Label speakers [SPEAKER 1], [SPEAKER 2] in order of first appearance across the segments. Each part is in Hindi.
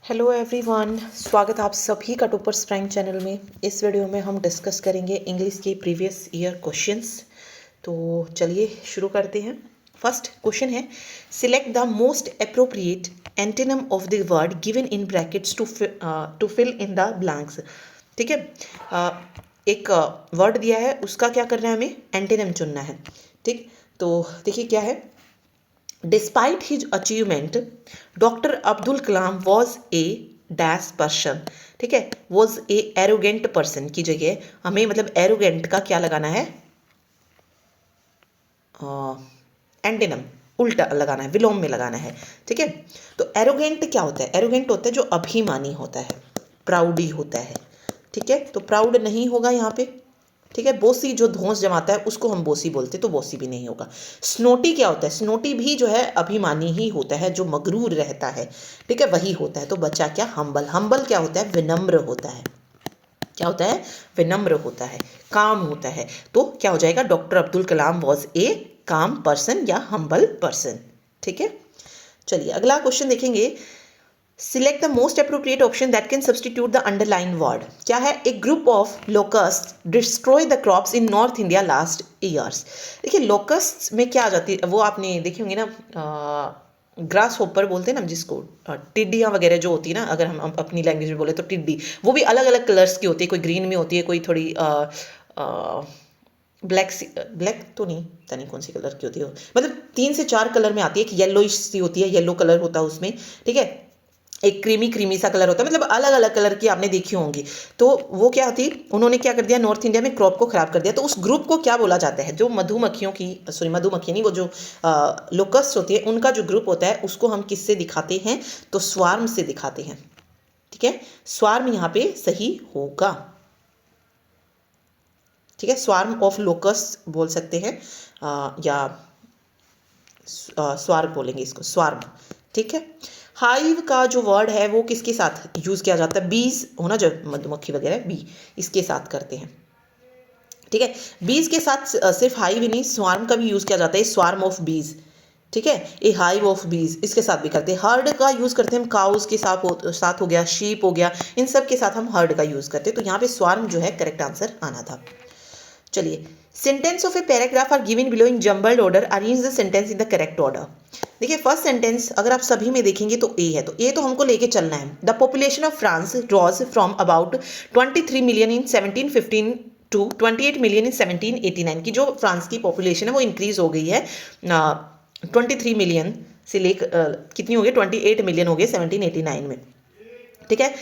[SPEAKER 1] हेलो एवरीवन, स्वागत आप सभी का टॉपर्स प्राइम चैनल में। इस वीडियो में हम डिस्कस करेंगे इंग्लिश के प्रीवियस ईयर क्वेश्चंस। तो चलिए शुरू करते हैं। फर्स्ट क्वेश्चन है, select the most appropriate antonym of the word given in brackets to fill in the blanks. ठीक है, एक वर्ड दिया है, उसका क्या करना है, हमें एंटोनिम चुनना है। ठीक, तो देखिए क्या है। Despite his achievement, doctor Abdul Kalam was a dash person. ठीक है, वॉज ए एरोगेंट पर्सन की जगह हमें मतलब एरोगेंट का क्या लगाना है, एंटेनम उल्टा लगाना है, विलोम में लगाना है। ठीक है, तो एरोगेंट क्या होता है? एरोगेंट होता है जो अभिमानी होता है, प्राउडी होता है। ठीक है, तो प्राउड नहीं होगा यहाँ पे। ठीक है, बोसी जो धौंस जमाता है उसको हम बोसी बोलते, तो बोसी भी नहीं होगा। स्नोटी क्या होता है? स्नोटी भी जो है अभिमानी ही होता है, जो मगरूर रहता है। ठीक है, वही होता है। तो बचा क्या? हम्बल। हम्बल क्या होता है? विनम्र होता है। क्या होता है? विनम्र होता है, काम होता है। तो क्या हो जाएगा? Doctor Abdul Kalam was a काम पर्सन या हम्बल पर्सन। ठीक है, चलिए अगला क्वेश्चन देखेंगे। Select the most appropriate option that can substitute the underline word. क्या है? A group of locust destroy the crops in north India last years. देखिए लोकस्ट में क्या आ जाती है, वो आपने देखी होंगी ना, ग्रास होपर बोलते हैं ना जिसको, टिड्डियाँ वगैरह जो होती है ना, अगर हम अपनी लैंग्वेज में बोले तो टिड्डी, वो भी अलग अलग कलर्स की होती है। कोई ग्रीन में होती है, कोई थोड़ी ब्लैक ब्लैक तो नहीं, पता नहीं कौन सी कलर की होती है, मतलब 3 से 4 कलर में आती है। एक येलोइश सी होती है, येलो कलर होता है उसमें। ठीक है, एक क्रीमी क्रीमी सा कलर होता है, मतलब अलग अलग कलर की आपने देखी होंगी। तो वो क्या होती, उन्होंने क्या कर दिया, नॉर्थ इंडिया में क्रॉप को खराब कर दिया। तो उस ग्रुप को क्या बोला जाता है? जो मधुमक्खियों की, सॉरी मधुमक्खी नहीं, वो जो लोकस्ट होती है उनका जो ग्रुप होता है उसको हम किससे दिखाते हैं? तो स्वार्म से दिखाते हैं। ठीक है, स्वार्म यहाँ पे सही होगा। ठीक है, स्वार्म ऑफ लोकस्ट बोल सकते हैं, या स्वार्म बोलेंगे इसको, स्वार्म। ठीक है, हाइव का जो वर्ड है वो किसके साथ यूज़ किया जाता है? बीज होना, जो मधुमक्खी वगैरह बी, इसके साथ करते हैं। ठीक है, बीज के साथ सिर्फ हाइव ही नहीं, स्वार्म का भी यूज़ किया जाता है, स्वार्म ऑफ बीज। ठीक है, ए हाइव ऑफ बीज, इसके साथ भी करते हैं। हर्ड का यूज़ करते हैं हम काउस के साथ हो गया, शीप हो गया, इन सब के साथ हम हर्ड का यूज़ करते हैं। तो यहाँ पे स्वार्म जो है करेक्ट आंसर आना था। चलिए, sentence of a paragraph are given below in jumbled order, arrange the sentence in the correct order. देखिए फर्स्ट सेंटेंस अगर आप सभी में देखेंगे तो ए है, तो ए तो हमको लेके चलना है। The population of France rose from about 23 million in 1715 to 28 million in 1789। की जो फ्रांस की पॉपुलेशन है वो इंक्रीज हो गई है 23 मिलियन से लेकर कितनी हो गई? 28 मिलियन हो गए 1789 में। ठीक है,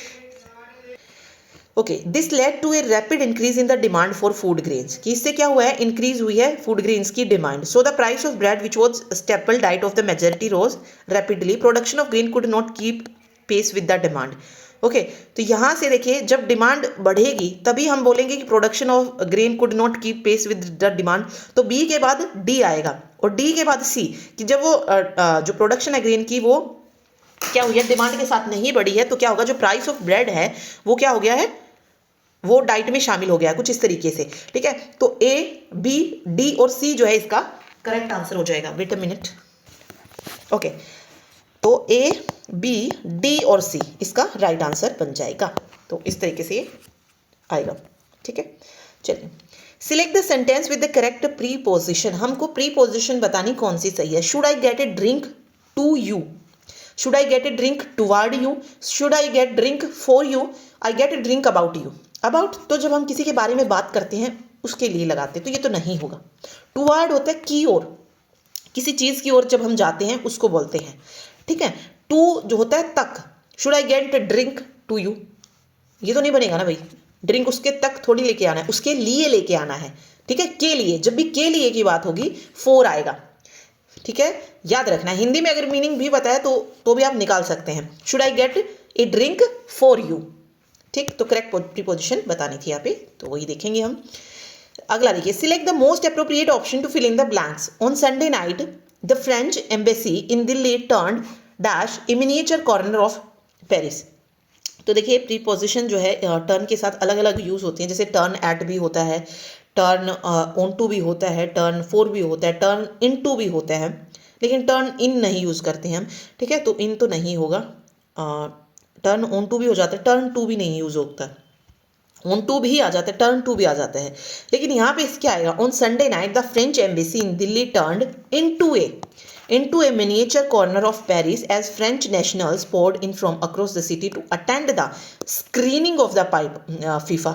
[SPEAKER 1] okay, this led to a rapid increase in the demand for food grains. कि इससे क्या हुआ है? इंक्रीज हुई है फूड ग्रेन्स की demand. So the price of bread which was staple diet of the majority rose rapidly, production of grain could not keep pace with the demand. Okay, तो यहाँ से देखिए जब डिमांड बढ़ेगी तभी हम बोलेंगे कि production of grain could not keep pace with the demand. तो बी के बाद डी आएगा और डी के बाद सी, कि जब वो जो प्रोडक्शन है ग्रेन की वो क्या हुई है? डिमांड के साथ नहीं बढ़ी है। तो क्या होगा? जो प्राइस ऑफ ब्रेड है वो क्या हो गया है? वो डाइट में शामिल हो गया कुछ इस तरीके से। ठीक है, तो ए बी डी और सी जो है इसका करेक्ट आंसर हो जाएगा। वेट अ मिनट, ओके, तो ए बी डी और सी इसका राइट आंसर बन जाएगा। तो इस तरीके से ये आएगा। ठीक है, चलिए, select the sentence with the correct preposition. हमको प्री पोजिशन बतानी कौन सी सही है। Should I get a drink to you, should I get a drink toward you, should I get drink for you, I get a drink about you. About तो जब हम किसी के बारे में बात करते हैं उसके लिए लगाते हैं, तो ये तो नहीं होगा। टुवार्ड होता है की ओर, किसी चीज़ की ओर जब हम जाते हैं उसको बोलते हैं। ठीक है, टू जो होता है तक, should I get drink to you, ये तो नहीं बनेगा ना भाई। ड्रिंक उसके तक थोड़ी लेके आना है, उसके लिए लेके आना है। ठीक है, के लिए, जब भी के लिए की बात होगी फोर आएगा। ठीक है, याद रखना। हिंदी में अगर मीनिंग भी बताए तो भी आप निकाल सकते हैं। Should I get a drink for you. ठीक, तो करेक्ट प्रीपोजिशन बतानी थी यहाँ पे, तो वही देखेंगे हम। अगला देखिए, select the most appropriate option to fill in the blanks. On Sunday night the French embassy in Delhi turn dash a miniature corner of Paris. तो देखिए प्रीपोजिशन जो है टर्न के साथ अलग अलग यूज होती हैं। जैसे टर्न एट भी होता है, टर्न ऑन टू भी होता है, टर्न फोर भी होता है, टर्न इन टू भी होता है, लेकिन टर्न इन नहीं यूज़ करते हैं हम। ठीक है, तो इन तो नहीं होगा। टर्न ऑन टू भी हो जाता है, टर्न टू भी नहीं यूज होता, ऑन टू भी आ जाता है, टर्न टू भी आ जाता है, लेकिन यहाँ पे क्या आएगा, on Sunday night the French embassy in Delhi turned into a miniature corner of Paris as French nationals poured in from across the city to attend the screening of the pipe FIFA।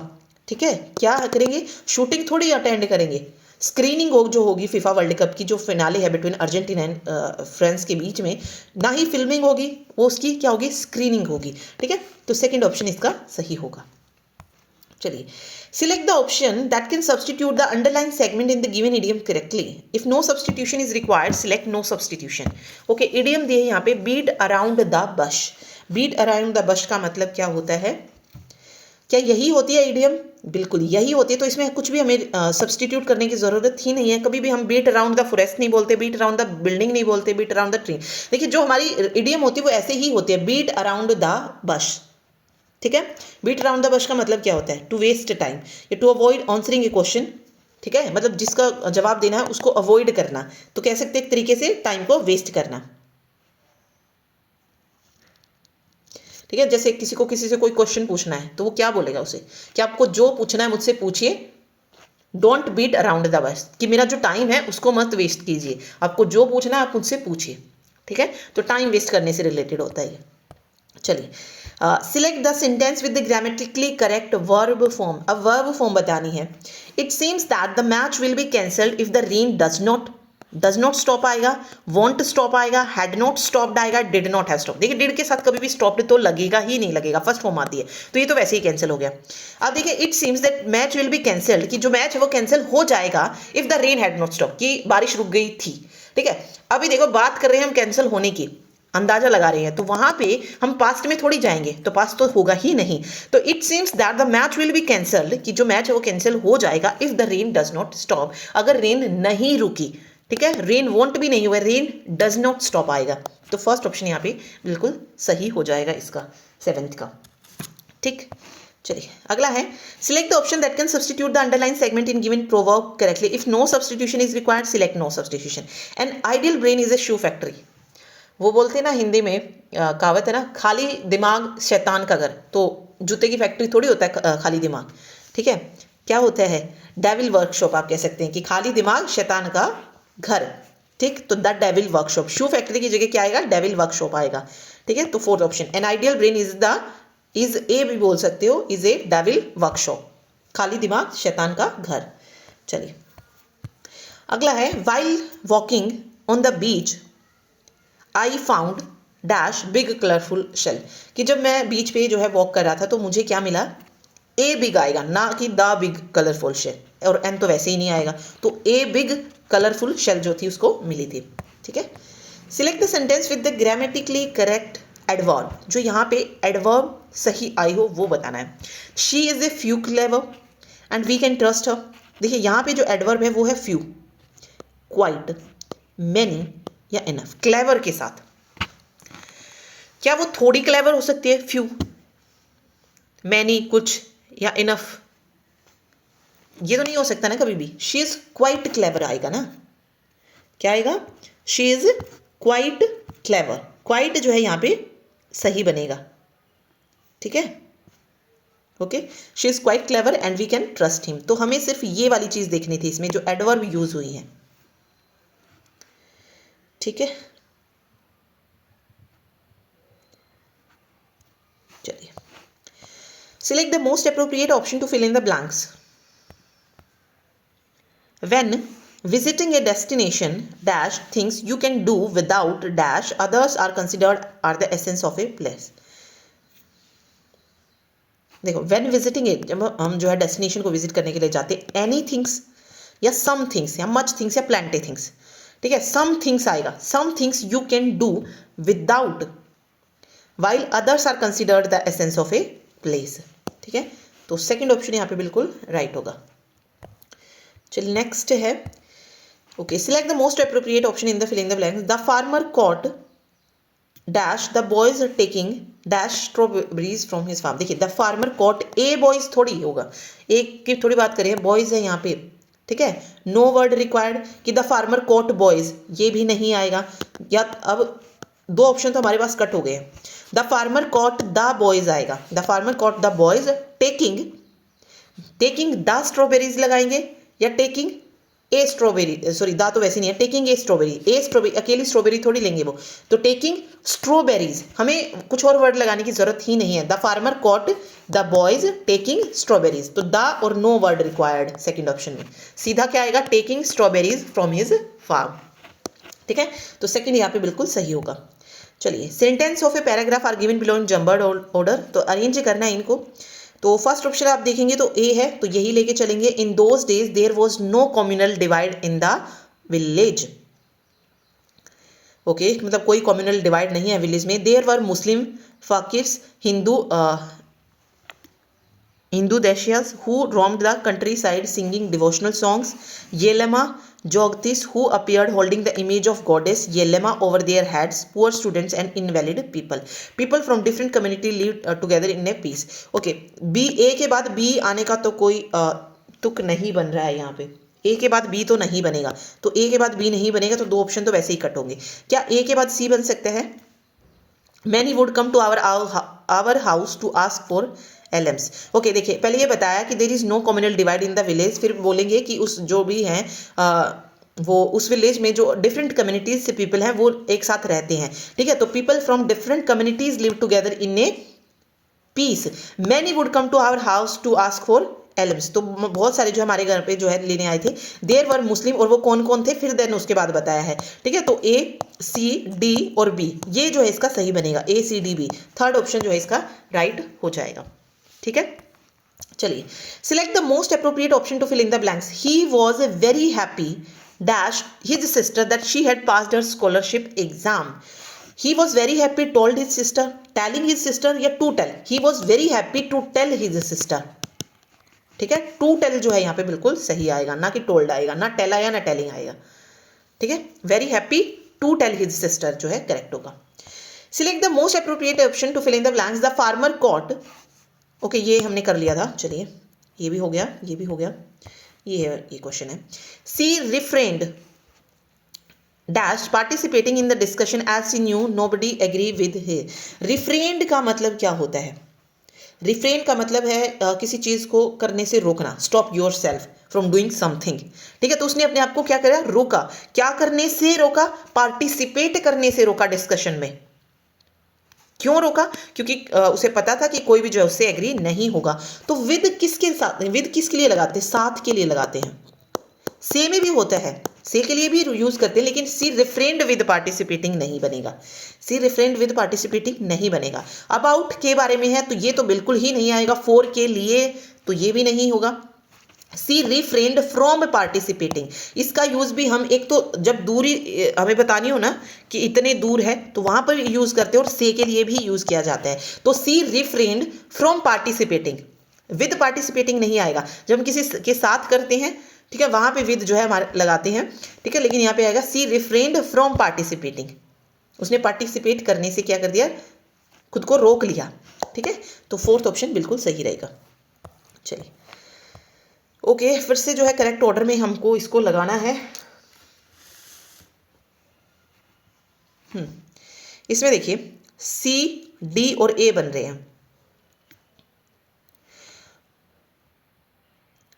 [SPEAKER 1] ठीक है, क्या करेंगे, शूटिंग थोड़ी अटेंड करेंगे, स्क्रीनिंग जो होगी फीफा वर्ल्ड कप की, जो फिनाले है बिटवीन अर्जेंटीना एंड फ्रांस के बीच में, ना ही फिल्मिंग होगी, वो उसकी क्या होगी, स्क्रीनिंग होगी। ठीक है, तो सेकंड ऑप्शन इसका सही होगा। चलिए, select the option that can substitute the underlying segment in the given idiom correctly. If no substitution is required, select no substitution. Okay, idiom दिए यहाँ पे beat around the bush. beat around the bush का मतलब क्या होता है, क्या यही होती है इडियम, बिल्कुल यही होती है, तो इसमें कुछ भी हमें सब्सटीट्यूट करने की जरूरत ही नहीं है। कभी भी हम बीट अराउंड द फॉरेस्ट नहीं बोलते, बीट अराउंड द बिल्डिंग नहीं बोलते, बीट अराउंड द ट्री। देखिए, जो हमारी इडियम होती है वो ऐसे ही होती है, बीट अराउंड द बश। ठीक है, बीट अराउंड द बश का मतलब क्या होता है, टू वेस्ट टाइम या to avoid answering a question. ठीक है, मतलब जिसका जवाब देना है उसको अवॉइड करना, तो कह सकते हैं एक तरीके से टाइम को वेस्ट करना। ठीक है, जैसे किसी से कोई क्वेश्चन पूछना है तो वो क्या बोलेगा उसे, कि आपको जो पूछना है मुझसे पूछिए, don't beat around the bush, कि मेरा जो टाइम है उसको मत वेस्ट कीजिए, आपको जो पूछना है आप मुझसे पूछिए। ठीक है, तो टाइम वेस्ट करने से रिलेटेड होता है ये। चलिए, select the sentence with the grammatically correct verb form. अब वर्ब फॉर्म बतानी है। It seems that the match will be cancelled if the rain does not stop आएगा, वॉन्ट स्टॉप आएगा, हैड नॉट स्टॉप्ड आएगा, डिड नॉट हैव स्टॉप। देखिए, डिड के साथ कभी भी स्टॉप्ड तो लगेगा ही नहीं, लगेगा, फर्स्ट फॉर्म आती है, तो ये तो वैसे ही कैंसिल हो गया। अब देखिए, it seems that match will be cancelled, कि जो मैच है वो कैंसिल हो जाएगा if the rain had not stop, कि बारिश रुक गई थी। ठीक है, अभी देखो बात कर रहे हैं हम कैंसिल होने की, अंदाजा लगा रहे हैं, तो वहां पे हम पास्ट में थोड़ी जाएंगे, तो पास्ट तो होगा ही नहीं। तो it seems that the match will be cancelled, कि जो मैच है वो कैंसिल हो जाएगा if the rain does not stop, अगर रेन नहीं रुकी। ठीक है, रेन वॉन्ट भी नहीं हुआ, रेन डज नॉट स्टॉप आएगा, तो फर्स्ट ऑप्शन यहाँ पे बिल्कुल सही हो जाएगा इसका, 7th का। ठीक, चलिए अगला है, select the option that can substitute the underline segment in given proverb correctly. If no substitution is required, select no substitution. An ideal brain is a shoe factory. वो बोलते हैं ना हिंदी में, कहावत है ना, खाली दिमाग शैतान का घर, तो जूते की फैक्ट्री थोड़ी होता है खाली दिमाग। ठीक है, क्या होता है, डेविल वर्कशॉप आप कह सकते हैं, कि खाली दिमाग शैतान का घर। ठीक, तो the devil workshop, shoe factory की जगह क्या आएगा, डेविल वर्कशॉप आएगा। ठीक है, तो fourth option, N ideal brain is ए भी बोल सकते हो, इज ए डेविल वर्कशॉप, खाली दिमाग शैतान का घर। चलिए अगला है, while walking on the beach I found dash big colourful shell, कि जब मैं बीच पे जो है वॉक कर रहा था तो मुझे क्या मिला, ए बिग आएगा, ना कि द बिग कलरफुल शेल, और एन तो वैसे ही नहीं आएगा, तो ए बिग कलरफुल शेल जो थी उसको मिली थी। ठीक है, select the sentence with the grammatically correct adverb, जो यहाँ पे एडवर्ब सही आई हो वो बताना है। She is a few clever and we can trust her. देखिए, यहाँ पे जो एडवर्ब है वो है फ्यू, क्वाइट, मैनी या इनफ। क्लेवर के साथ क्या वो थोड़ी क्लेवर हो सकती है, फ्यू, मैनी कुछ, या इनफ, ये तो नहीं हो सकता ना कभी भी। शी इज क्वाइट क्लेवर आएगा ना, क्या आएगा, she is quite clever, quite जो है यहाँ पे सही बनेगा। ठीक है, okay, she is quite clever and we can trust him. तो हमें सिर्फ ये वाली चीज देखनी थी इसमें, जो एडवर्ब यूज हुई है। ठीक है, चलिए, select the most appropriate option to fill in the blanks. When visiting a destination dash things you can do without dash others are considered are the essence of a place। देखो, when visiting it, जब हम जो है डेस्टिनेशन को विजिट करने के लिए जाते, एनी थिंग्स या सम थिंग्स या मच थिंग्स या प्लेंटी थिंग्स। ठीक है, सम थिंग्स आएगा, some things you can do without, while others are considered the essence of a place. ठीक है, तो सेकंड ऑप्शन यहाँ पे बिल्कुल राइट होगा। चलिए नेक्स्ट है, okay, select the most appropriate option in the fill in the blanks. The farmer caught dash the boys taking dash strawberries from his farm. देखिए, the farmer caught a boys थोड़ी होगा, एक की थोड़ी बात करें, बॉयज है यहाँ पे। ठीक है, नो वर्ड रिक्वायर्ड, कि द फार्मर कॉट बॉयज, ये भी नहीं आएगा। या अब दो ऑप्शन तो हमारे पास कट हो गए हैं, the farmer caught the boys आएगा, the farmer caught the boys taking the strawberries लगाएंगे या टेकिंग ए स्ट्रॉबेरी, सॉरी दा तो वैसे नहीं है, टेकिंग ए स्ट्रॉबेरी, अकेली स्ट्रॉबेरी थोड़ी लेंगे वो, तो टेकिंग स्ट्रॉबेरीज, हमें कुछ और वर्ड लगाने की जरूरत ही नहीं है। The farmer caught the boys taking strawberries, तो द और no word required second option में, सीधा क्या आएगा, taking strawberries from his farm. ठीक है, तो सेकंड यहाँ पे बिल्कुल सही होगा। चलिए, sentence of a paragraph are given below in jumbled order, तो अरेंज करना है इनको। तो फर्स्ट ऑप्शन आप देखेंगे तो ए है, तो यही लेके चलेंगे। In those days there was no communal divide in the village. Okay, मतलब कोई कम्युनल डिवाइड नहीं है विलेज में। There were Muslim fakirs, Hindu dashias who roamed the countryside singing devotional songs. Yelema Jogtis who appeared holding the image of goddess Yelema over their heads. Poor students and invalid people. People from different community lived together in a peace. Okay, B A के बाद B आने का तो कोई तुक नहीं बन रहा है यहाँ पे। ए के बाद बी तो नहीं बनेगा, तो ए के बाद बी नहीं बनेगा तो दो ऑप्शन तो वैसे ही कट होंगे। क्या ए के बाद सी बन सकते हैं? Many would come to our house to ask for alms. Okay, देखिए पहले ये बताया कि there is no communal divide in the village, फिर बोलेंगे कि उस जो भी हैं वो उस विलेज में जो डिफरेंट कम्युनिटीज से पीपल हैं वो एक साथ रहते हैं। ठीक है, तो people from different communities live together in a peace. Many would come to our house to ask for alms, तो बहुत सारे जो हमारे घर पे जो है लेने आए थे। देर वर मुस्लिम, और वो कौन कौन थे फिर देन उसके बाद बताया है। ठीक है, तो ए सी डी और बी ये जो है इसका सही बनेगा, A C D B, third option जो है इसका राइट हो जाएगा। ठीक है, चलिए, select the most appropriate option to fill in the blanks. He was very happy dash his sister that she had passed her scholarship exam. He was very happy told his sister, telling his sister या to tell, he was very happy to tell his sister। ठीक है, टू टेल जो है यहाँ पे बिल्कुल सही आएगा, ना कि टोल्ड आएगा, ना टेल आएगा ना टेलिंग आएगा। ठीक है, very happy to tell his sister जो है करेक्ट होगा। Select the most appropriate option to fill in the blanks. The farmer caught, okay ये हमने कर लिया था, चलिए ये भी हो गया, ये भी हो गया, ये क्वेश्चन है। She refrained dash participating in the discussion as she knew nobody agree with him. Refrained का मतलब क्या होता है? रिफ्रेन का मतलब है किसी चीज़ को करने से रोकना, stop your self from doing something. ठीक है, तो उसने अपने आप को क्या करा, रोका। क्या करने से रोका? पार्टिसिपेट करने से रोका डिस्कशन में। क्यों रोका? क्योंकि उसे पता था कि कोई भी जो है उससे एग्री नहीं होगा। तो विद किसके साथ, विद किसके लिए लगाते हैं? साथ के लिए लगाते हैं। से में भी होता है, से के लिए भी यूज करते हैं, लेकिन सी रिफ्रेंड विद पार्टिसिपेटिंग नहीं बनेगा, सी रिफ्रेंड विद पार्टिसिपेटिंग नहीं बनेगा। अबाउट के बारे में है तो ये तो बिल्कुल ही नहीं आएगा, फॉर के लिए तो ये भी नहीं होगा। सी रिफ्रेंड फ्रॉम पार्टिसिपेटिंग, इसका यूज भी हम एक तो जब दूरी हमें बतानी हो ना कि इतने दूर है तो वहां पर यूज करते हैं, और से के लिए भी यूज किया जाता है। तो she refrained from participating, with participating नहीं आएगा। जब हम किसी के साथ करते हैं, ठीक है, वहां पे विद जो है हमारे लगाते हैं। ठीक है, लेकिन यहाँ पे आएगा सी रिफ्रेंड फ्रॉम पार्टिसिपेटिंग, उसने पार्टिसिपेट करने से क्या कर दिया, खुद को रोक लिया। ठीक है, तो फोर्थ ऑप्शन बिल्कुल सही रहेगा। चलिए, ओके, फिर से जो है करेक्ट ऑर्डर में हमको इसको लगाना है। इसमें देखिए सी डी और ए बन रहे हैं।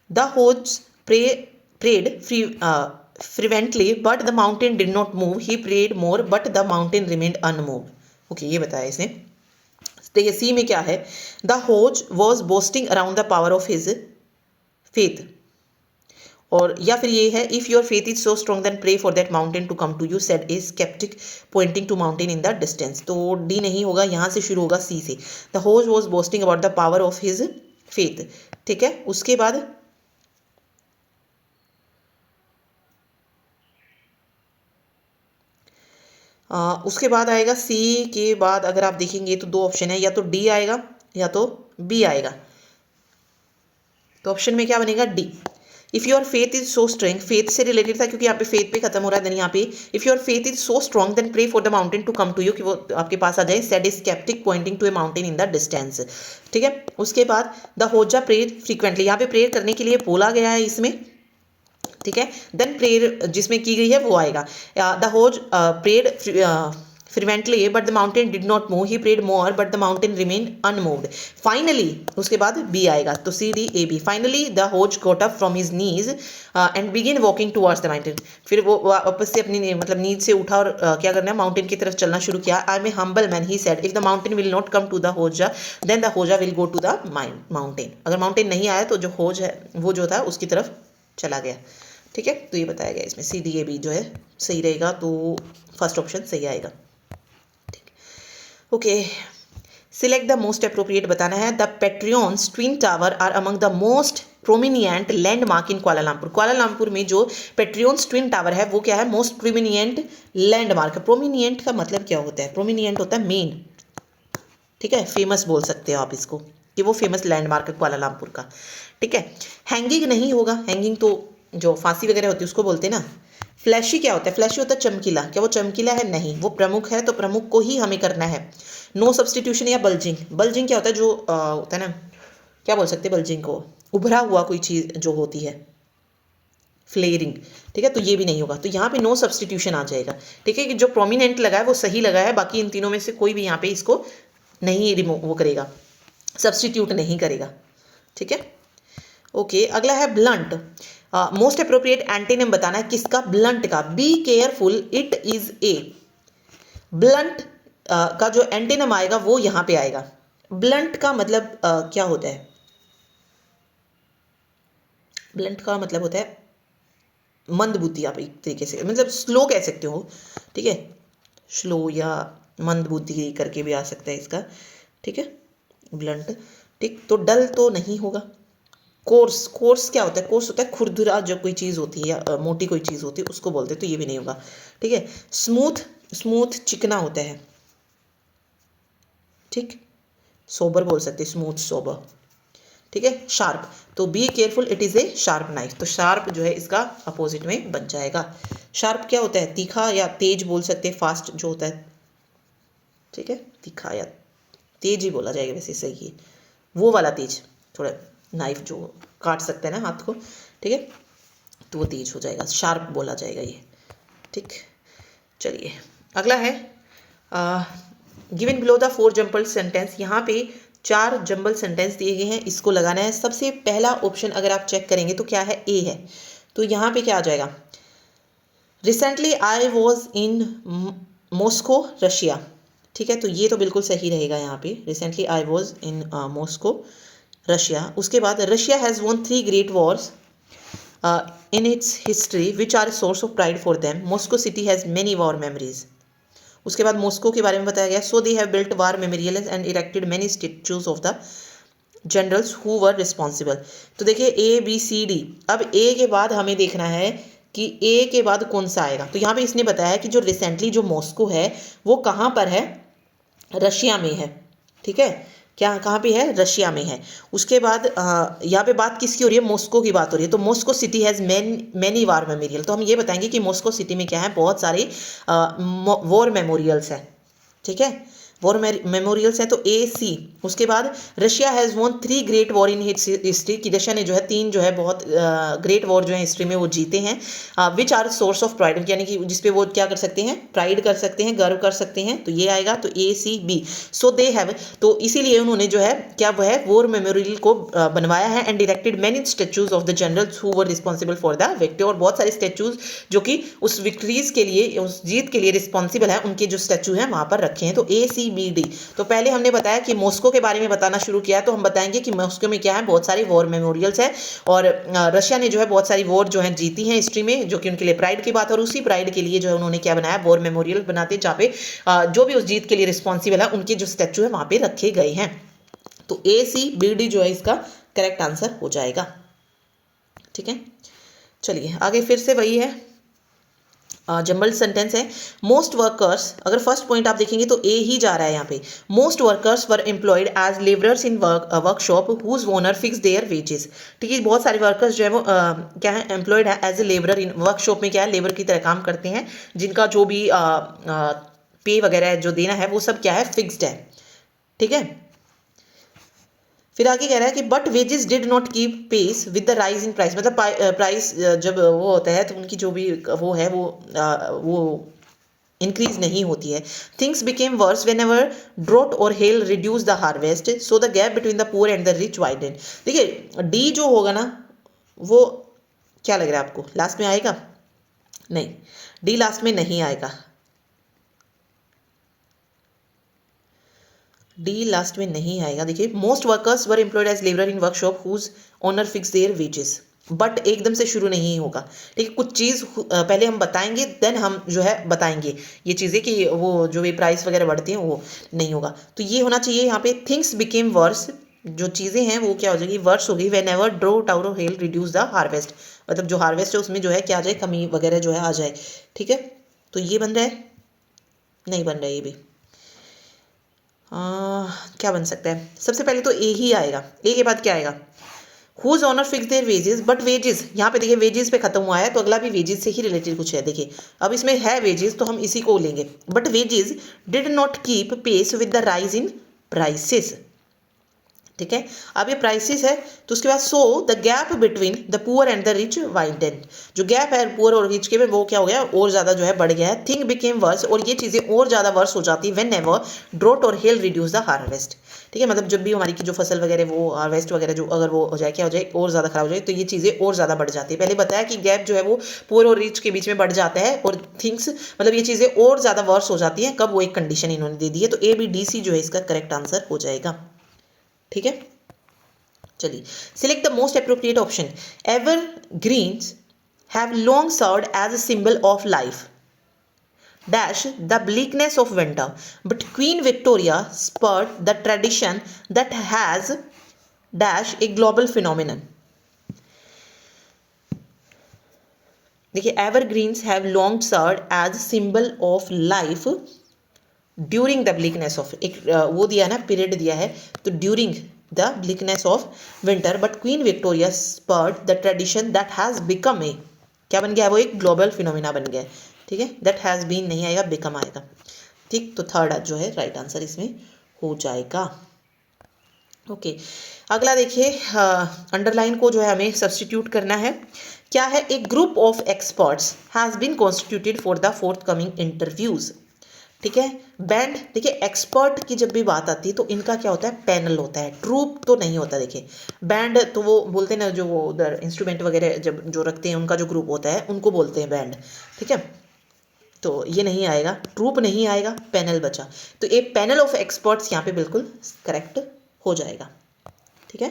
[SPEAKER 1] The hodja prayed fervently but the mountain did not move. He prayed more but the mountain remained unmoved. Okay, ये बताया इसने। देखिए सी में क्या है, the hodja was boasting around the power of his faith, और या फिर ये है if your faith is so strong then pray for that mountain to come to you said a skeptic pointing to mountain in the distance. तो डी नहीं होगा, यहाँ से शुरू होगा सी से। The hodja was boasting about the power of his faith. ठीक है, उसके बाद उसके बाद आएगा सी के बाद अगर आप देखेंगे तो दो ऑप्शन है, या तो डी आएगा या तो बी आएगा। तो ऑप्शन में क्या बनेगा, D. If your faith is so strong, faith से रिलेटेड था क्योंकि यहाँ पे फेथ पे खत्म हो रहा है। देन यहाँ पे if your faith is so strong then pray for the mountain to come to you, कि वो आपके पास आ जाए। Said is skeptic pointing to a mountain in the distance. ठीक है, उसके बाद द होजा प्रेयर फ्रीक्वेंटली, यहाँ पे प्रेयर करने के लिए बोला गया है इसमें। ठीक है, देन प्रेयर जिसमें की गई है वो आएगा। The hodja prayer fervently, but the mountain did not move. He prayed more, but the mountain remained unmoved. Finally, उसके बाद B आएगा, तो C D A B. Finally, the Hoj got up from his knees and began walking towards the mountain. फिर वो वापस से अपनी मतलब नींद से उठा और क्या करना है, माउंटेन की तरफ चलना शुरू किया. I am a humble man, he said. If the mountain will not come to the Hoja, then the Hoja will go to the mountain. अगर माउंटेन नहीं आया तो जो होज है वो जो था उसकी तरफ चला गया. ठीक है, तो ये बताया गया इसमें C D A B जो है सही रहेगा, तो फर्स्ट ऑप्शन सही आएगा. Okay, select the most appropriate बताना है. The Petronas twin tower are among the most prominent landmark in Kuala Lumpur. Kuala Lumpur में जो पेट्रियंस ट्विन टावर है वो क्या है, मोस्ट प्रोमिनिएंट लैंडमार्क. प्रोमिनिएंट का मतलब क्या होता है, प्रोमिनिएंट होता है मेन. ठीक है, फेमस बोल सकते हो आप इसको कि वो फेमस लैंडमार्क है कुआलालंपुर का. ठीक है, हैंगिंग नहीं होगा, हैंगिंग तो जो फांसी वगैरह होती है उसको बोलते हैं ना. फ्लैशी क्या होता है, फ्लैशी होता है चमकीला. क्या वो चमकीला है, नहीं, वो प्रमुख है, तो प्रमुख को ही हमें करना है. नो सब्सटीट्यूशन या बल्जिंग. बल्जिंग क्या होता है, जो होता है ना, क्या बोल सकते हैं बल्जिंग को, उभरा हुआ कोई चीज़ जो होती है, फ्लेयरिंग. ठीक है, तो ये भी नहीं होगा, तो यहाँ पे नो सब्सटीट्यूशन आ जाएगा. ठीक है, कि जो प्रोमिनेंट लगा है वो सही लगा है, बाकी इन तीनों में से कोई भी यहाँ पे इसको नहीं रिमूव वो करेगा, सब्सटीट्यूट नहीं करेगा. ठीक है, ओके. अगला है ब्लंट. मोस्ट अप्रोप्रिएट एंटीनिम बताना है किसका, ब्लंट का. Be careful, it is a. Blunt का जो एंटीनिम आएगा वो यहाँ पे आएगा. ब्लंट का मतलब क्या होता है, ब्लंट का मतलब होता है मंदबुद्धि. आप एक तरीके से मतलब स्लो कह सकते हो. ठीक है, स्लो या मंदबुद्धि करके भी आ सकता है इसका. ठीक है, ब्लंट. ठीक, तो डल तो नहीं होगा. कोर्स, कोर्स क्या होता है, कोर्स होता है खुरदुरा जो कोई चीज़ होती है या मोटी कोई चीज़ होती है उसको बोलते हैं, तो ये भी नहीं होगा. ठीक है, स्मूथ, स्मूथ चिकना होता है. ठीक, सोबर बोल सकते हैं, स्मूथ सोबर. ठीक है, शार्प, तो be careful, it is a sharp knife. तो शार्प जो है इसका अपोजिट में बन जाएगा. शार्प क्या होता है, तीखा या तेज बोल सकते हैं, फास्ट जो होता है. ठीक है, तीखा या तेज ही बोला जाएगा वैसे, सही है वो वाला तेज, थोड़ा नाइफ जो काट सकते हैं ना हाथ को. ठीक है, तो वो तेज हो जाएगा, शार्प बोला जाएगा ये. ठीक, चलिए अगला है given below the 4 jumble sentence. यहाँ पे 4 जंबल सेंटेंस दिए गए हैं, इसको लगाना है. सबसे पहला ऑप्शन अगर आप चेक करेंगे तो क्या है, ए है. तो यहाँ पे क्या आ जाएगा, recently I was in Moscow Russia. ठीक है, तो ये तो बिल्कुल सही रहेगा यहाँ पे, recently I was in Moscow Russia. उसके बाद Russia has won 3 great wars in its history which are source of pride for them. Moscow city has many war memories. उसके बाद मॉस्को के बारे में बताया गया. So they have built war memorials and erected many statues of the generals who were responsible. तो देखिए ए बी सी डी. अब ए के बाद हमें देखना है कि ए के बाद कौन सा आएगा. तो यहाँ पे इसने बताया कि जो रिसेंटली जो मॉस्को है वो कहाँ पर है, रशिया में है. ठीक है, क्या कहाँ पे है, रशिया में है. उसके बाद यहाँ पे बात किसकी हो रही है, मॉस्को की बात हो रही है. तो Moscow city has many war memorial. तो हम ये बताएंगे कि मॉस्को सिटी में क्या है, बहुत सारे वॉर मेमोरियल्स हैं. ठीक है, वॉर मेमोरियल्स हैं, तो ए सी. उसके बाद Russia has won 3 great war in history. कि रशिया ने जो है 3 जो है बहुत ग्रेट वॉर जो है हिस्ट्री में वो जीते हैं. Which are source of pride, यानी कि जिसपे वो क्या कर सकते हैं, प्राइड कर सकते हैं, गर्व कर सकते हैं. तो ये आएगा, तो ए C B. So they have, तो इसीलिए उन्होंने जो है क्या वो है वॉर मेमोरियल को बनवाया है. And directed many statues of the generals who were responsible for the victory. और बहुत सारे स्टेचूज जो कि उस विक्ट्रीज के लिए, उस जीत के लिए रिस्पॉन्सिबल है, उनके जो स्टेचू हैं वहाँ पर रखे हैं. तो ए सी बी डी. तो पहले हमने बताया कि मॉस्को के बारे में बताना शुरू किया, तो हम बताएंगे कि मॉस्को में क्या है, बहुत सारे वॉर मेमोरियल्स है. और रशिया ने जो है बहुत सारी वॉर जो है जीती हैं हिस्ट्री में, जो कि उनके लिए प्राइड की बात है. और उसी प्राइड के लिए जो है उन्होंने क्या बनाया, वॉर मेमोरियल बनाते, जहाँ पे जो भी उस जीत के लिए रिस्पॉन्सिबल है उनके जो स्टैचू है वहाँ पे रखे गए हैं. तो ए सी बी डी जो है इसका करेक्ट आंसर हो जाएगा. ठीक है, चलिए आगे फिर से वही है, जंबल सेंटेंस है. मोस्ट वर्कर्स, अगर फर्स्ट पॉइंट आप देखेंगे तो ए ही जा रहा है यहाँ पे. Most workers were employed as labourers in workshop whose owner fix their wages. ठीक है, बहुत सारे वर्कर्स जो है वो क्या है, एम्प्लॉयड है as a labourer in workshop में, क्या है, लेबर की तरह काम करते हैं, जिनका जो भी पे वगैरह जो देना है वो सब क्या है, फिक्स्ड है. ठीक है, फिर आगे कह रहा है कि but wages did not keep pace with the rise in price. मतलब प्राइस जब वो होता है तो उनकी जो भी वो है वो इंक्रीज नहीं होती है। Things became worse whenever drought और hail reduce the harvest, so the gap between the poor and the rich widen. देखिए डी जो होगा ना वो क्या लग रहा है आपको लास्ट में आएगा? नहीं, डी लास्ट में नहीं आएगा, डी लास्ट में नहीं आएगा। देखिए most workers were employed as labour in workshop whose owner fix their wages, but एकदम से शुरू नहीं होगा। ठीक है, कुछ चीज़ पहले हम बताएंगे देन हम जो है बताएंगे ये चीज़ें कि वो जो भी प्राइस वगैरह बढ़ती हैं वो नहीं होगा। तो ये होना चाहिए यहाँ पे थिंग्स बिकेम वर्स, जो चीज़ें हैं वो क्या हो जाएगी? वर्स होगी। When ever draught out of hell reduce the harvest, मतलब जो हार्वेस्ट है उसमें जो है क्या आ जाए? कमी वगैरह जो है आ जाए। ठीक है, तो ये बन रहा है, नहीं बन रहा है ये भी। क्या बन सकता है? सबसे पहले तो ए ही आएगा। ए के बाद क्या आएगा? Whose owner fix their wages, but wages यहाँ पे देखिए वेजेस पे खत्म हुआ है तो अगला भी वेजेस से ही रिलेटेड कुछ है। देखिए अब इसमें है वेजेस तो हम इसी को लेंगे। But wages did not keep pace with the rise in prices. ठीक है, अब ये प्राइसेस है तो उसके बाद so the gap between the poor and the rich widened, जो गैप है पुअर और रिच के में वो क्या हो गया? और ज़्यादा जो है बढ़ गया है। थिंग बिकेम वर्स, और ये चीज़ें और ज़्यादा वर्स हो जाती है व्हेन एवर ड्रोट और हेल रिड्यूस द हार्वेस्ट। ठीक है, मतलब जब भी हमारी की जो फसल वगैरह वो हार्वेस्ट वगैरह जो अगर वो हो जाए क्या हो जाए? और ज़्यादा खराब हो जाए तो ये चीज़ें और ज़्यादा बढ़ जाती है। पहले बताया कि गैप जो है वो पुअर और रिच के बीच में बढ़ जाता है और थिंग्स मतलब ये चीज़ें और ज़्यादा वर्स हो जाती हैं। कब? वो एक कंडीशन इन्होंने दे दी है। तो ए बी डी सी जो है इसका करेक्ट आंसर हो जाएगा। ठीक है, चलिए select the most appropriate option. Evergreens have long served as a symbol of life dash the bleakness of winter, but Queen Victoria spurred the tradition that has dash a global phenomenon. देखिए evergreens have long served as symbol of life during the bleakness of, एक वो दिया ना पीरियड दिया है तो during the bleakness of winter, but Queen Victoria spurred the tradition that has become a, क्या बन गया है? वो एक ग्लोबल फिनोमिना बन गया है। ठीक है, दैट हैज बीन नहीं आएगा, बिकम आएगा। ठीक, तो थर्ड जो है राइट आंसर इसमें हो जाएगा। ओके, अगला देखिए अंडरलाइन को जो है हमें सब्सटीट्यूट करना है। क्या है? एक group of experts has been constituted for the forthcoming interviews. ठीक है, बैंड, देखिए एक्सपर्ट की जब भी बात आती है तो इनका क्या होता है? पैनल होता है, ट्रूप तो नहीं होता। देखिए बैंड तो वो बोलते हैं ना, जो वो उधर इंस्ट्रूमेंट वगैरह जब जो रखते हैं उनका जो ग्रुप होता है उनको बोलते हैं बैंड। ठीक है, तो ये नहीं आएगा, ट्रूप नहीं आएगा, पैनल बचा। तो एक पैनल ऑफ एक्सपर्ट्स यहाँ पे बिल्कुल करेक्ट हो जाएगा। ठीक है,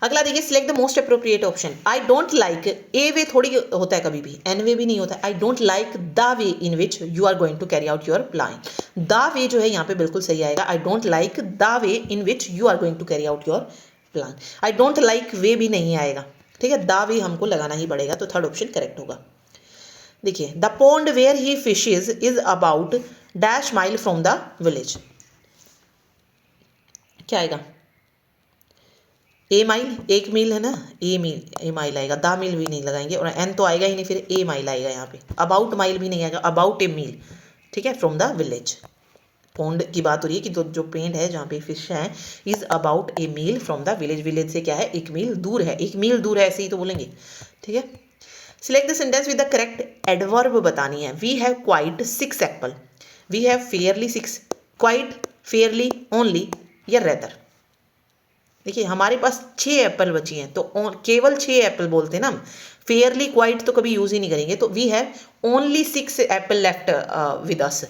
[SPEAKER 1] अगला देखिए select the most appropriate option. I don't like, a way थोड़ी होता है कभी भी, एन वे भी नहीं होता है। I don't like the way in which you are going to carry out your plan. The way जो है यहाँ पे बिल्कुल सही आएगा। I don't like the way in which you are going to carry out your plan. I don't like way भी नहीं आएगा। ठीक है, द वे हमको लगाना ही पड़ेगा, तो थर्ड ऑप्शन करेक्ट होगा। देखिए the pond where he fishes is about dash mile from the village, क्या आएगा? ए माइल, एक मील है ना, ए माइल आएगा, दा मील भी नहीं लगाएंगे और एन तो आएगा ही नहीं, फिर ए माइल आएगा यहाँ पे। अबाउट माइल भी नहीं आएगा, अबाउट ए मील। ठीक है, फ्रॉम द विलेज, पॉन्ड की बात हो रही है कि जो पेंड है जहाँ पे फिश है is about a mile from the village. Village से क्या है? एक मील दूर है, एक मील दूर है, ऐसे ही तो बोलेंगे। ठीक है, select the sentence with the correct adverb बतानी है। We have quite 6 apple, we have fairly 6, quite, fairly, only या रेदर। देखिए हमारे पास 6 एप्पल बची हैं तो केवल 6 एप्पल बोलते हैं ना हम, फेयरली क्वाइट तो कभी यूज ही नहीं करेंगे। तो we have only 6 apple left with us.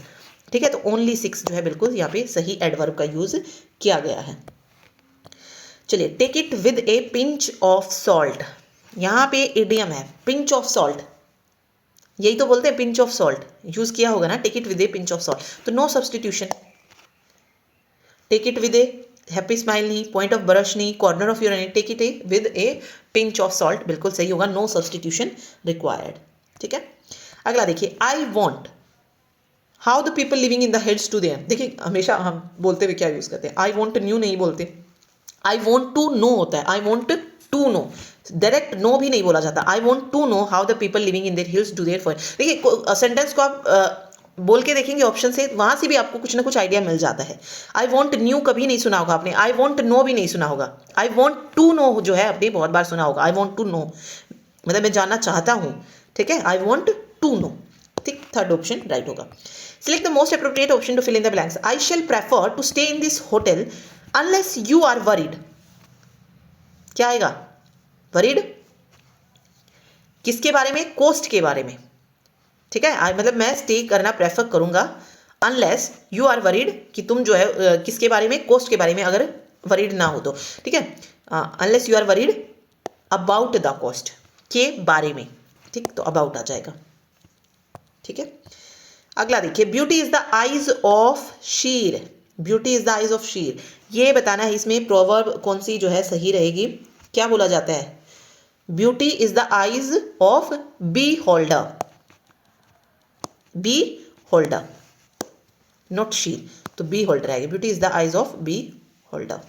[SPEAKER 1] ठीक है, तो ओनली 6 जो है बिल्कुल यहाँ पे सही एडवर्ब का यूज किया गया है। चलिए take it with a pinch of salt, यहाँ पे इडियम है पिंच ऑफ सॉल्ट, यही तो बोलते हैं पिंच ऑफ सॉल्ट, यूज किया होगा ना, take it with a pinch of salt, तो no substitution. Take it with a happy smile नहीं, पॉइंट ऑफ ब्रश नहीं, कॉर्नर ऑफ यूर नहीं, take it a with a pinch of salt बिल्कुल सही होगा, नो सब्सटीट्यूशन रिक्वायर्ड। ठीक है, अगला देखिए I want how the people living in the hills to there. देखिए हमेशा हम बोलते हुए क्या यूज करते हैं? आई वॉन्ट न्यू नहीं बोलते, आई वॉन्ट टू नो होता है, I want to know, direct know भी नहीं बोला जाता। I want to know how the people living in their hills do their for. देखिए सेंटेंस को आप बोल के देखेंगे ऑप्शन से, वहां से भी आपको कुछ ना कुछ आइडिया मिल जाता है। आई वॉन्ट न्यू कभी नहीं सुना होगा आपने, आई वॉन्ट नो भी नहीं सुना होगा, आई वॉन्ट टू नो जो है आपने बहुत बार सुना होगा। आई वॉन्ट टू नो मतलब मैं जानना चाहता हूँ। ठीक है, आई वॉन्ट टू नो, ठीक, थर्ड ऑप्शन राइट होगा। Select the most appropriate option to fill in the blanks. I shall prefer to stay in this hotel unless you are worried. क्या आएगा? वरीड किसके बारे में? कोस्ट के बारे में, ठीक है। मतलब मैं स्टे करना प्रेफर करूंगा अनलेस यू आर वरीड, कि तुम जो है किसके बारे में? कोस्ट के बारे में अगर वरीड ना हो तो, ठीक है। Unless you are worried about the cost, के बारे में, ठीक, तो अबाउट आ जाएगा, ठीक है। अगला देखिए, beauty is the eyes of sheer. Beauty is the eyes of sheer, ये बताना है इसमें प्रोवर्ब कौन सी जो है सही रहेगी। क्या बोला जाता है? Beauty is the eyes of beholder, beholder, not sheer, तो बी होल्डर आएगी। Beauty is the eyes of beholder.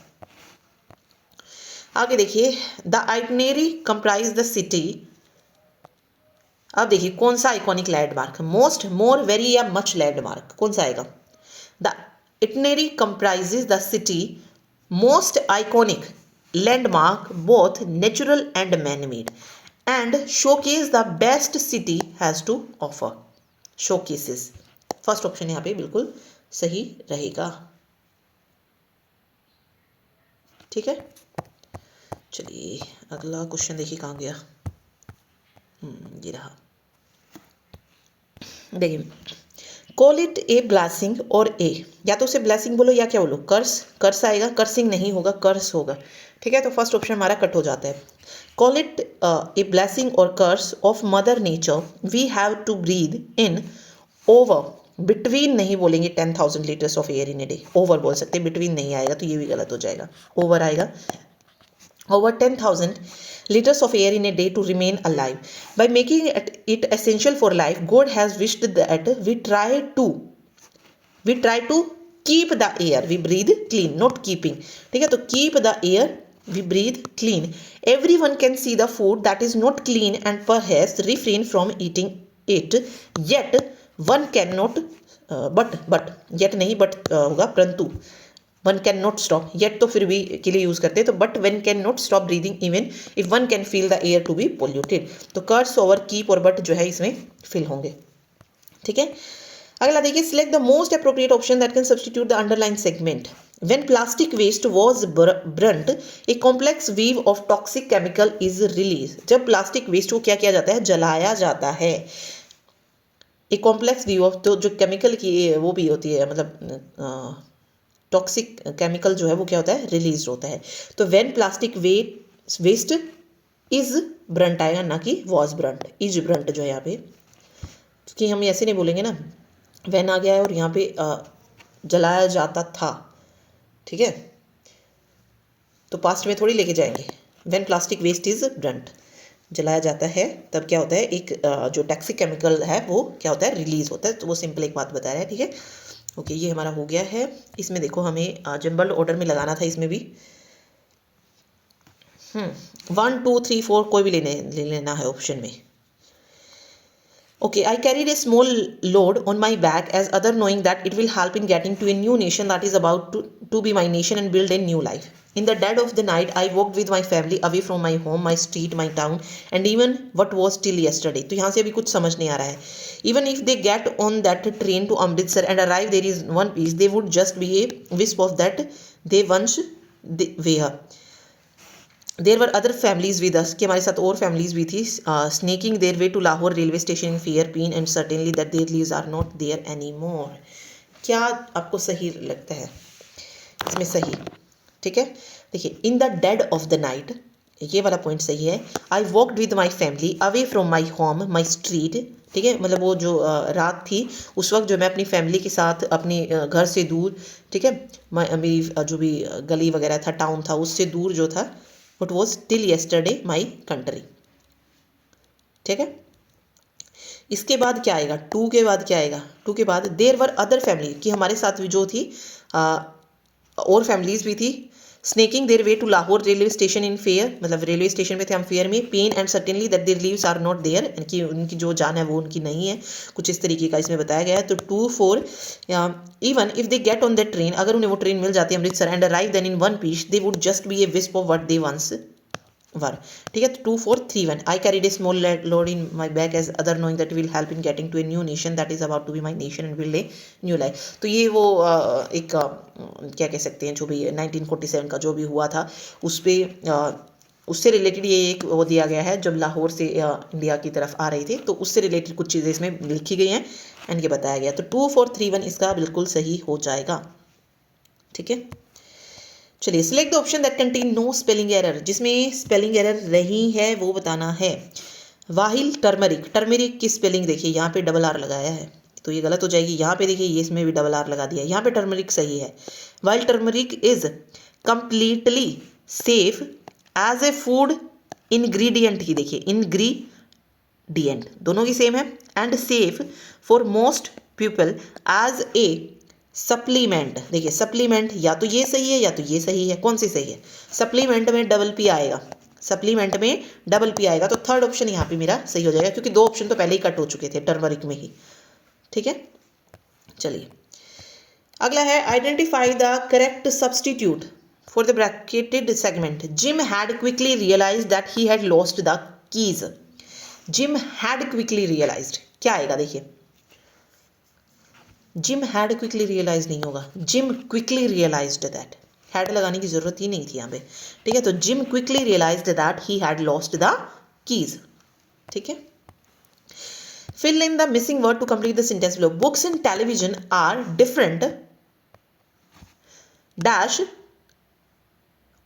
[SPEAKER 1] आगे देखिए, the itinerary comprise the city. अब देखिए कौन सा iconic landmark, most, more, very या मच लैंडमार्क, कौन सा आएगा? The itinerary comprises the city most iconic landmark both natural and man made and showcase the best city has to offer. Showcases, first option यहाँ पे बिल्कुल सही रहेगा, ठीक है। चलिए अगला क्वेश्चन देखिए कहाँ गया। ये रहा, देखिए, कॉल इट ए ब्लेसिंग और ए, या तो उसे ब्लेसिंग बोलो या क्या बोलो? कर्स। कर्स आएगा, कर्सिंग नहीं होगा, कर्स होगा, ठीक है। तो फर्स्ट ऑप्शन हमारा कट हो जाता है। कॉल इट ए ब्लेसिंग और curse of mother nature we have to breathe in over, between नहीं बोलेंगे 10,000 litres of air in a day, over बोल सकते हैं, बिटवीन नहीं आएगा तो ये भी गलत हो जाएगा, ओवर आएगा। Over 10,000 liters of air in a day to remain alive. By making it essential for life, God has wished that we try to keep the air we breathe clean, not keeping, ठीक है। तो keep the air we breathe clean. Everyone can see the food that is not clean and perhaps refrain from eating it. Yet one cannot, yet नहीं, होगा परंतु, one can not stop, yet तो फिर भी के लिए यूज करते हैं, तो but one can not stop breathing even if one can feel the air to be polluted. तो कर्स ओवर कीप और बट जो है इसमें फिल होंगे, ठीक है। अगला देखिए, select the most appropriate option that can substitute the underline segment. When plastic waste was burnt a complex weave of toxic chemical is release. जब प्लास्टिक वेस्ट को क्या किया जाता है? जलाया जाता है। ए कॉम्प्लेक्स वीव ऑफ, तो जो केमिकल की वो भी होती है, मतलब टॉक्सिक केमिकल जो है वो क्या होता है? रिलीज होता है। तो when plastic waste is burnt आएगा, ना कि वॉज ब्रंट। इज ब्रंट जो है यहाँ पे, क्योंकि हम ऐसे नहीं बोलेंगे ना, व्हेन आ गया है और यहाँ पे जलाया जाता था, ठीक है, तो पास्ट में थोड़ी लेके जाएंगे। When plastic waste is burnt, जलाया जाता है, तब क्या होता है? एक जो टॉक्सिक केमिकल है वो क्या होता है? रिलीज होता है। तो वो सिंपल एक बात बता रहा है, ठीक है। ओके, ये हमारा हो गया है। इसमें देखो हमें जंबल ऑर्डर में लगाना था, इसमें भी 1 2 3 4 कोई भी ले लेना है ऑप्शन में। Okay, I carried a small load on my back as other knowing that it will help in getting to a new nation that is about to be my nation and build a new life. In the dead of the night, I walked with my family away from my home, my street, my town, and even what was till yesterday. तो यहाँ से अभी कुछ समझ नहीं आ रहा है। Even if they get on that train to Amritsar and arrive there is one piece, they would just be a wisp of that they once were. There were other families with us, कि हमारे साथ और families भी थी, sneaking their way to Lahore railway station in fear, pain, and certainly that their lives are not there anymore. क्या आपको सही लगता है इसमें? सही, ठीक है। देखिए, in the dead of the night, ये वाला पॉइंट सही है। I walked with my family away from my home my street, ठीक है, मतलब वो जो रात थी उस वक्त जो मैं अपनी फैमिली के साथ अपने घर से दूर, ठीक है, मेरी जो भी गली वगैरह था, टाउन था, उससे दूर जो था, what was till yesterday my country, ठीक है। इसके बाद क्या आएगा? 2 के बाद क्या आएगा? 2 के बाद देयर वर अदर फैमिली, कि हमारे साथ भी जो थी और फैमिलीज भी थी। Snaking their way to Lahore railway station in fair, मतलब रेलवे स्टेशन पे थे हम फेयर में। Pain and certainly that their lives are not there, कि उनकी जो जान है वो उनकी नहीं है, कुछ इस तरीके का इसमें बताया गया है। तो 2 4 even if they get on the train, अगर उन्हें वो ट्रेन मिल जाती है Amritsar, and arrive then in one piece, they would just be a wisp of what they once were, ठीक है। तो 2 4 3 1 I carried a small load in my bag as other knowing that will help in getting to a new nation that is about to be my nation and will A new life. तो ये वो क्या कह सकते हैं, जो भी 1947 का जो भी हुआ था उस पर उससे रिलेटेड ये एक वो दिया गया है, जब लाहौर से इंडिया की तरफ आ रहे थे तो उससे रिलेटेड कुछ चीज़ें इसमें लिखी गई हैं एंड ये बताया गया। तो 2 4 3 1 इसका बिल्कुल सही हो जाएगा, ठीक है। चलिए, select the option that contain no spelling error, जिसमें स्पेलिंग एरर नहीं है वो बताना है। वाहिल टर्मरिक, टर्मरिक की स्पेलिंग देखिए यहाँ पे डबल आर लगाया है तो ये गलत हो जाएगी। यहाँ पे देखिए ये इसमें भी डबल आर लगा दिया, यहाँ पे टर्मरिक सही है। While turmeric is completely safe as a food ingredient की देखिए इंग्रेडिएंट दोनों की सेम है, and safe for most people as a supplement. देखिए सप्लीमेंट या तो ये सही है या तो ये सही है, कौन सी सही है? सप्लीमेंट में डबल पी आएगा, सप्लीमेंट में डबल पी आएगा तो थर्ड ऑप्शन यहाँ पे मेरा सही हो जाएगा, क्योंकि 2 ऑप्शन तो पहले ही कट हो चुके थे टर्मरिक में ही, ठीक है। चलिए अगला है identify the correct substitute for the bracketed segment. Jim had quickly realised that he had lost the keys. Jim had quickly realised क्या आएगा? देखिए जिम हैड क्विकली रियलाइज नहीं होगा, Jim quickly realised that, had लगाने की जरूरत ही नहीं थी यहाँ पे, ठीक है। तो Jim quickly realised that he had lost the keys, ठीक है। Fill in the missing word to complete the sentence below. Books and television are different dash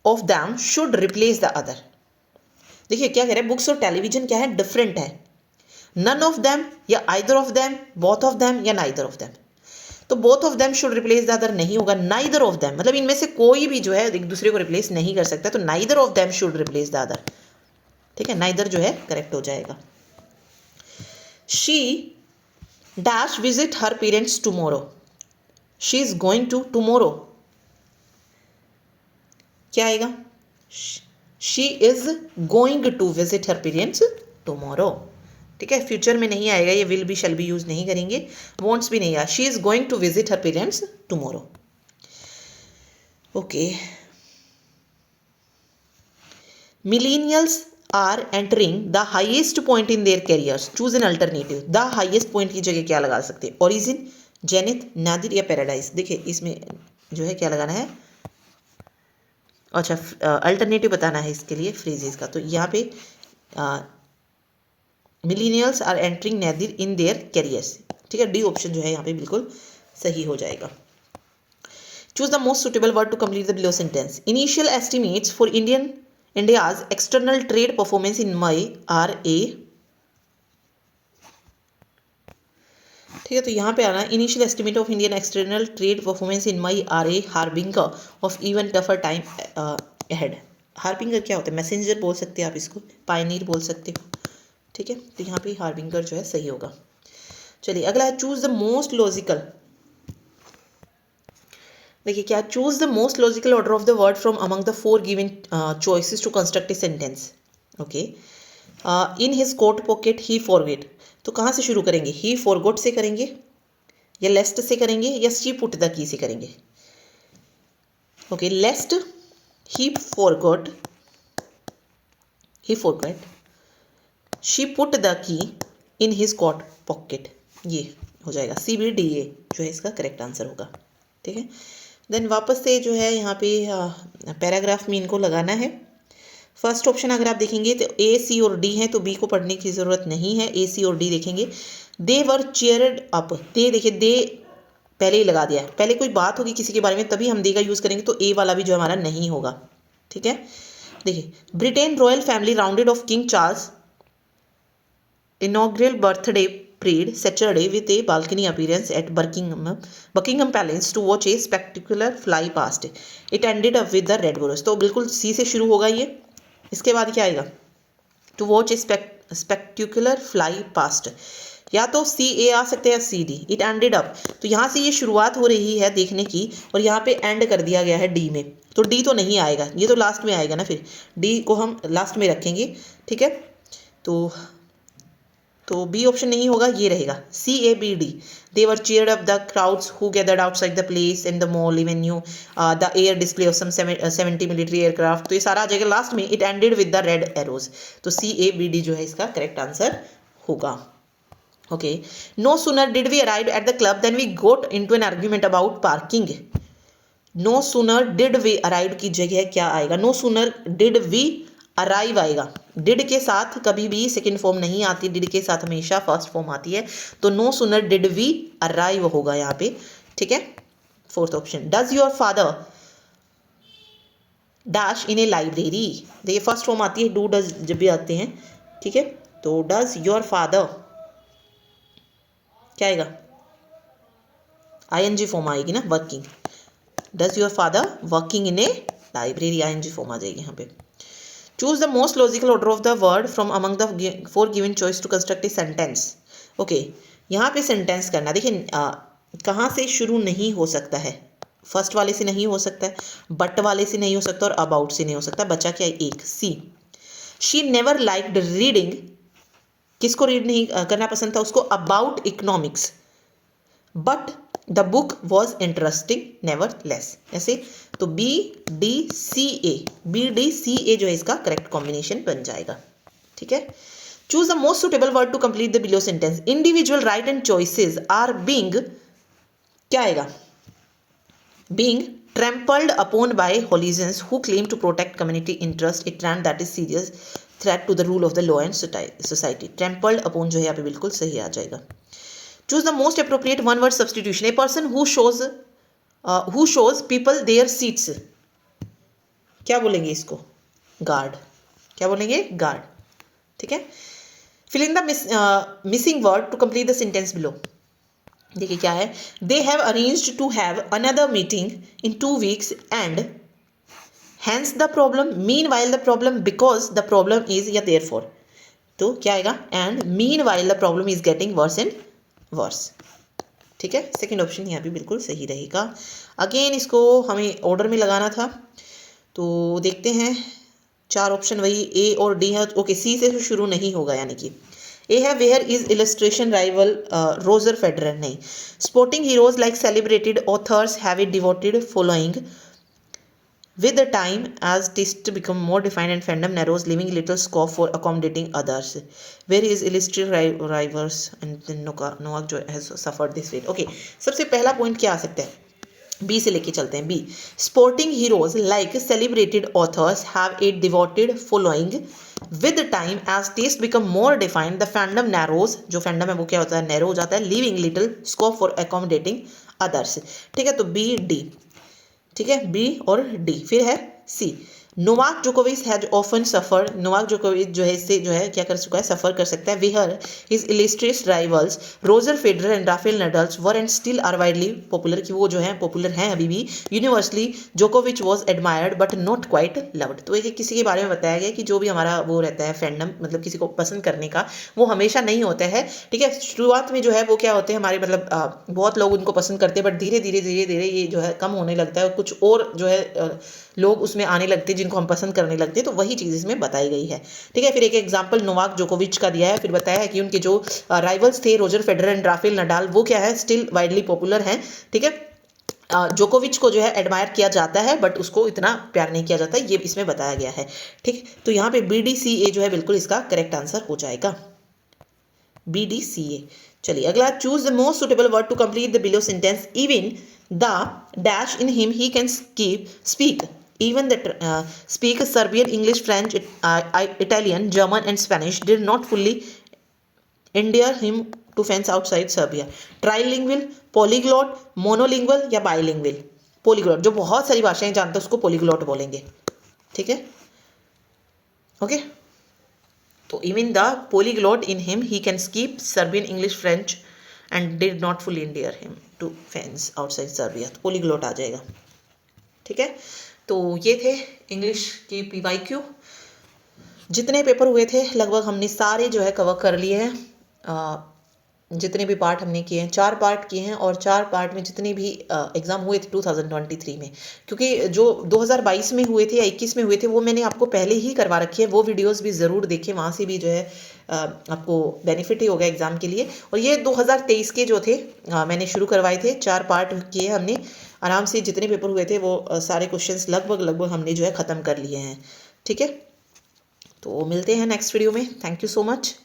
[SPEAKER 1] of them should replace the other. देखिए क्या कह रहे हैं, बुक्स और टेलीविजन क्या है? डिफरेंट है। नन ऑफ दैम या either of them, both of them या नाइदर ऑफ दैम। तो both of them should replace the other नहीं होगा, नाइदर ऑफ देम, मतलब इनमें से कोई भी जो है एक दूसरे को रिप्लेस नहीं कर सकता, तो neither of them should replace the other, ठीक है। नाइदर जो है करेक्ट हो जाएगा। She dash visit her parents tomorrow, she is going to tomorrow क्या आएगा? She is going to visit her parents tomorrow, ठीक है। फ्यूचर में नहीं आएगा, ये विल भी शैल भी यूज नहीं करेंगे, वॉन्ट्स भी नहीं आया। She is going to visit her parents tomorrow, okay. Millennials are entering the highest point in their careers, choose an alternative. The highest point की जगह क्या लगा सकते हैं? ओरिजिन, जेनिथ, नादिर या पैराडाइज। देखिए इसमें जो है क्या लगाना है, अच्छा अल्टरनेटिव बताना है इसके लिए फ्रेजेस का। तो यहाँ पे millennials are entering nadir in their careers, ठीक है। डी ऑप्शन जो है यहाँ पे बिल्कुल सही हो जाएगा। Choose the most suitable word to complete the below sentence. Initial estimates for India's external trade performance in May are a, ठीक है। तो यहाँ पे आना initial estimate of Indian external trade performance in May are a harbinger of even tougher time ahead. Harbinger क्या होता है? मैसेंजर बोल सकते हैं आप इसको, पायनीर बोल सकते हो, ठीक है। तो यहाँ पे हार्बिंगर जो है सही होगा। चलिए अगला है चूज द मोस्ट लॉजिकल। देखिए क्या, choose the most logical order of the word from among the 4 given choices to construct a sentence, okay. In his coat pocket he forget, तो कहाँ से शुरू करेंगे? ही फॉरगॉट से करेंगे या लेस्ट से करेंगे या शी पुट द की से करेंगे? Okay lest, he forgot, she put the key in his coat pocket, ये हो जाएगा CBDA जो है इसका करेक्ट आंसर होगा, ठीक है। देन वापस से जो है यहाँ पे पैराग्राफ में इनको लगाना है। फर्स्ट ऑप्शन अगर आप देखेंगे तो A, C और D है, तो B को पढ़ने की ज़रूरत नहीं है, A, C और D देखेंगे। दे वर चेयर्ड अप, दे देखिए दे पहले ही लगा दिया है, पहले कोई बात होगी किसी के बारे में तभी हम दे का यूज़ करेंगे, तो A वाला भी जो हमारा नहीं होगा, ठीक है। देखिए Britain royal family rounded off king Charles inaugural birthday parade Saturday with a balcony appearance at Buckingham Palace to watch a spectacular fly past. It ended up with the red balloons. तो बिल्कुल C से शुरू होगा ये। इसके बाद क्या आएगा? To watch a spectacular fly past. या तो CA आ सकते हैं या CD. It ended up. तो यहाँ से ये शुरुआत हो रही है देखने की और यहाँ पे एंड कर दिया गया है D में, तो D तो नहीं आएगा, ये तो लास्ट में आएगा ना, फिर D को हम लास्ट में रखेंगे, ठीक है। तो तो बी ऑप्शन नहीं होगा, ये रहेगा CABD। They were cheered up the crowds who gathered outside the place in the mall avenue the air display of some 70 military aircraft. तो ये सारा आ जाएगा लास्ट में। It ended with the Red Arrows. तो CABD जो है इसका करेक्ट आंसर होगा। Okay, no sooner did we arrive at the club then we got into an argument about parking. No sooner did we arrive की जगह क्या आएगा? No sooner did we arrive आएगा। डिड के साथ कभी भी सेकेंड फॉर्म नहीं आती, डिड के साथ हमेशा फर्स्ट फॉर्म आती है। तो no sooner did we arrive होगा यहाँ पे। ठीक है, fourth option. Does your father dash in a library. देखिए फर्स्ट फॉर्म आती है, डू डज जब भी आते हैं। ठीक है, तो डज योर फादर क्या आएगा? ING फॉर्म आएगी ना, working. Does your father working in a library, ING form आ जाएगी यहाँ पे। Choose the most logical order of the word from among the 4 given choice to construct a sentence. Okay, यहाँ पे सेंटेंस करना। देखिए कहाँ से शुरू नहीं हो सकता है? फर्स्ट वाले से नहीं हो सकता है, बट वाले से नहीं हो सकता, और अबाउट से नहीं हो सकता। बचा क्या? एक C. She never liked reading. किसको रीड नहीं करना पसंद था? उसको। About economics, but the book was interesting nevertheless. ऐसे तो BDCA, BDCA जो है इसका करेक्ट कॉम्बिनेशन बन जाएगा। ठीक है, choose the most suitable word to complete the below sentence. Individual right and choices are being क्या आएगा? Being trampled upon by hooligans who claim to protect community interest, a trend that is serious threat to the rule of the law and society. Trampled upon जो है यहाँ पे बिल्कुल सही आ जाएगा। Choose the most appropriate one word substitution. A person who shows people their seats. क्या बोलेंगे इसको? गार्ड। क्या बोलेंगे? गार्ड। ठीक है, fill in the missing word to complete the sentence below. देखिए क्या है? They have arranged to have another meeting in 2 weeks and hence the problem, meanwhile the problem, because the problem is या therefore। तो क्या आएगा? And meanwhile the problem is getting worse and worse। ठीक है, सेकेंड ऑप्शन यहाँ पे बिल्कुल सही रहेगा। अगेन इसको हमें ऑर्डर में लगाना था, तो देखते हैं। 4 ऑप्शन वही A और D है। ओके, C से शुरू नहीं होगा, यानी कि ए है where is illustration rival Roger Federer. नहीं। Sporting heroes like celebrated authors have a devoted following with the time as taste become more defined and fandom narrows, leaving little scope for accommodating others. Where is illustrious rivals and then Noah has suffered this fate. Okay, सबसे पहला पॉइंट क्या आ सकता है? बी से लेके चलते हैं। B, sporting heroes like celebrated authors have a devoted following with time as taste become more defined the fandom narrows. जो फैंडम है वो क्या होता है? नैरो हो जाता है। Living little scope for accommodating others. ठीक है, तो बी डी। ठीक है, बी और डी। फिर है सी, नोवाक जोकोविच हैज ऑफन सफर। नोवाक जोकोविच जो है इससे जो है क्या कर चुका है? सफर कर सकता है। Where his illustrious rivals Roger Federer and Rafael Nadal were and still are widely popular. कि वो जो है पॉपुलर हैं अभी भी। यूनिवर्सली जोकोविच was admired but not quite loved. तो एक किसी के बारे में बताया गया कि जो भी हमारा वो रहता है फैंडम, मतलब किसी को पसंद करने का, वो हमेशा नहीं होता है। ठीक है, शुरुआत में जो है वो क्या होते हैं हमारे, मतलब बहुत लोग उनको पसंद करते हैं, बट धीरे धीरे धीरे धीरे ये जो है कम होने लगता है। कुछ और जो है लोग उसमें आने लगते हैं जिनको हम पसंद करने लगते हैं। तो वही चीज़ इसमें बताई गई है। ठीक है, फिर एक एग्जांपल नोवाक जोकोविच का दिया है। फिर बताया है कि उनके जो राइवल्स थे Roger Federer and Rafael Nadal, वो क्या है? स्टिल वाइडली पॉपुलर हैं। ठीक है, जोकोविच को जो है एडमायर किया जाता है बट उसको इतना प्यार नहीं किया जाता, ये इसमें बताया गया है। ठीक, तो यहाँ पे BDCA जो है बिल्कुल इसका करेक्ट आंसर हो जाएगा, BDCA। चलिए अगला, choose the most suitable word to complete the below sentence. Even the dash in him he can speak even the speak Serbian, English, French, Italian, German and Spanish did not fully endear him to fans outside Serbia. Trilingual, polyglot, monolingual या bilingual? Polyglot, जो बहुत सारी भाषाएं जानता है उसको polyglot बोलेंगे। ठीक है, ओके, तो even the polyglot in him he can speak Serbian, English, French and did not fully endear him to fans outside Serbia। तो polyglot आ जाएगा। ठीक है, तो ये थे इंग्लिश की PYQ। जितने पेपर हुए थे लगभग हमने सारे जो है कवर कर लिए हैं। जितने भी पार्ट हमने किए हैं, 4 पार्ट किए हैं, और 4 पार्ट में जितने भी एग्ज़ाम हुए थे 2023 में, क्योंकि जो 2022 में हुए थे या 21 में हुए थे वो मैंने आपको पहले ही करवा रखी है, वो वीडियोस भी ज़रूर देखें, वहाँ से भी जो है आपको बेनिफिट ही होगा एग्ज़ाम के लिए। और ये 2023 के जो थे मैंने शुरू करवाए थे, 4 पार्ट किए हमने, आराम से जितने पेपर हुए थे वो सारे क्वेश्चंस लगभग हमने जो है ख़त्म कर लिए हैं। ठीक है, तो मिलते हैं नेक्स्ट वीडियो में। Thank you so much.